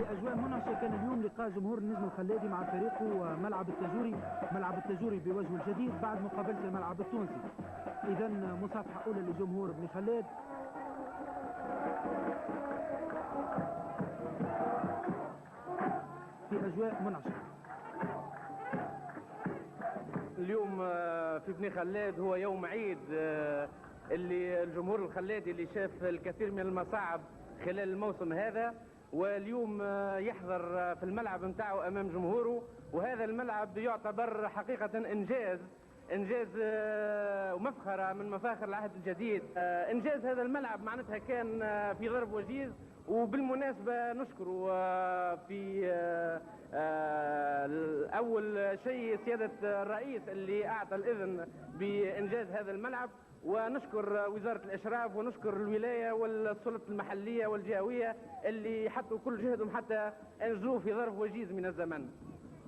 في أجواء منعشة كان اليوم لقاء جمهور النجم الخلادي مع فريقه ملعب التاجوري بوجهه الجديد بعد مقابلة الملعب التونسي. إذا مصافحة أولى لجمهور بن خلاد في أجواء منعشة. اليوم في بني خلاد هو يوم عيد، اللي الجمهور الخلادي اللي شاف الكثير من المصاعب خلال الموسم هذا، واليوم يحضر في الملعب نتاعو امام جمهوره، وهذا الملعب يعتبر حقيقة انجاز ومفخرة من مفاخر العهد الجديد. انجاز هذا الملعب معناتها كان في ضرب وجيز، وبالمناسبة نشكر في أول شيء سيادة الرئيس اللي أعطى الإذن بإنجاز هذا الملعب، ونشكر وزارة الإشراف ونشكر الولاية والسلطة المحلية والجهوية اللي حطوا كل جهدهم حتى أنجزوه في ظرف وجيز من الزمن.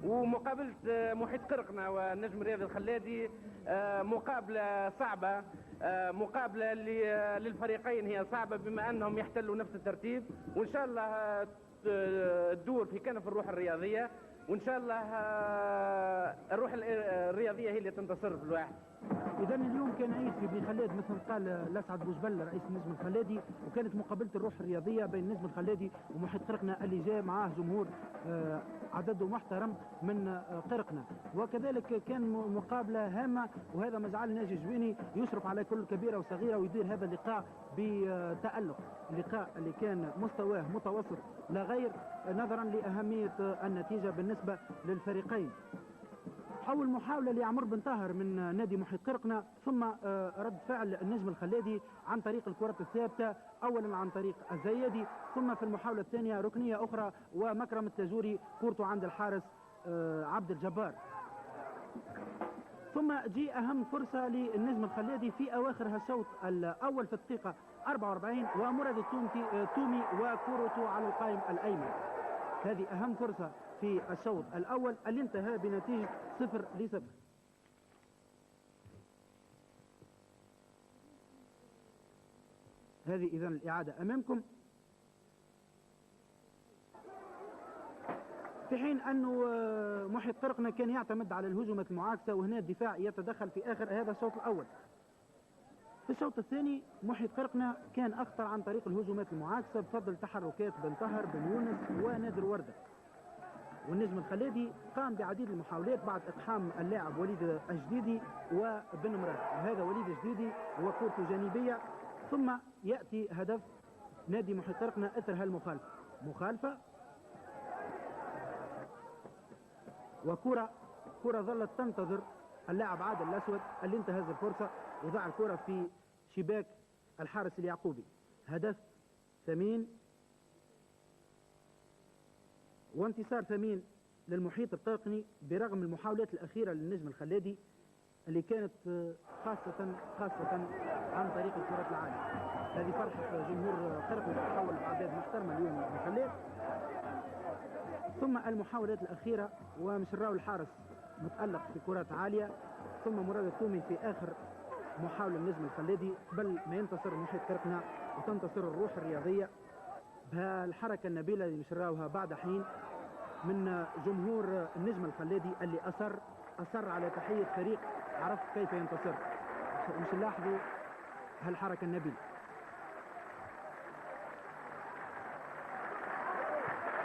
ومقابلة محيط قرقنة والنجم الرياضي الخلادي مقابلة صعبة، مقابلة للفريقين هي صعبة بما أنهم يحتلوا نفس الترتيب، وإن شاء الله تدور في كنف الروح الرياضية، وإن شاء الله الروح الرياضية هي اللي تنتصر في الواحد. إذا اليوم كان عيد في بني خلاد مثل قال الأسعد بوجبل رئيس النجم الخلادي، وكانت مقابلة الروح الرياضية بين النجم الخلادي ومحيط قرقنة اللي جاء معاه جمهور عدده محترم من قرقنة، وكذلك كان مقابلة هامة، وهذا ما جعل ناجي جويني يشرف على كل كبيرة وصغيرة ويدير هذا اللقاء بتألق. اللقاء اللي كان مستواه متوسط لا غير نظرا لأهمية النتيجة بالنسبة للفريقين. أول محاولة لعمر بن طاهر من نادي محيط قرقنة، ثم رد فعل النجم الخلادي عن طريق الكرة الثابتة، أولا عن طريق الزيادي، ثم في المحاولة الثانية ركنية أخرى ومكرم التاجوري كورته عند الحارس عبد الجبار. ثم جي أهم فرصة للنجم الخلادي في أواخر الشوط الأول في الدقيقة 44 ومراد التومي وكورته على القائم الأيمن. هذه أهم فرصة في الشوط الأول اللي انتهى بنتيجة 0-0. هذه إذن الإعادة أمامكم، في حين أنه محيط قرقنة كان يعتمد على الهجمات المعاكسة، وهنا الدفاع يتدخل في آخر هذا الشوط الأول. في الشوط الثاني محيط قرقنة كان أخطر عن طريق الهجمات المعاكسة بفضل تحركات بن طهر بن يونس ونادر وردة، والنجم الخلادي قام بعديد المحاولات بعد اقحام اللاعب وليد الجديدي وبن مراد، وهذا وليد الجديدي وكورته جانبيه، ثم ياتي هدف نادي محيط قرقنة اثر هالمخالفه وكره ظلت تنتظر اللاعب عادل الاسود اللي انتهز الفرصه وضع الكره في شباك الحارس اليعقوبي. هدف ثمين وانتصار ثمين للمحيط القرقني برغم المحاولات الأخيرة للنجم الخلادي اللي كانت خاصة عن طريق الكرة العالية. هذه فرحة جمهور قرقنة تحول بأعداد محترمة اليوم من خلاد. ثم المحاولات الأخيرة ومشراو الحارس متألق في كرات عالية، ثم مراد التومي في آخر محاولة للنجم الخلادي قبل ما ينتصر محيط قرقنة وتنتصر الروح الرياضية بهالحركة النبيلة اللي مشراوها بعد حين من جمهور النجم الخلادي اللي أصر على تحية فريق عرف كيف ينتصر. مش نلاحظوا هالحركة النبيلة.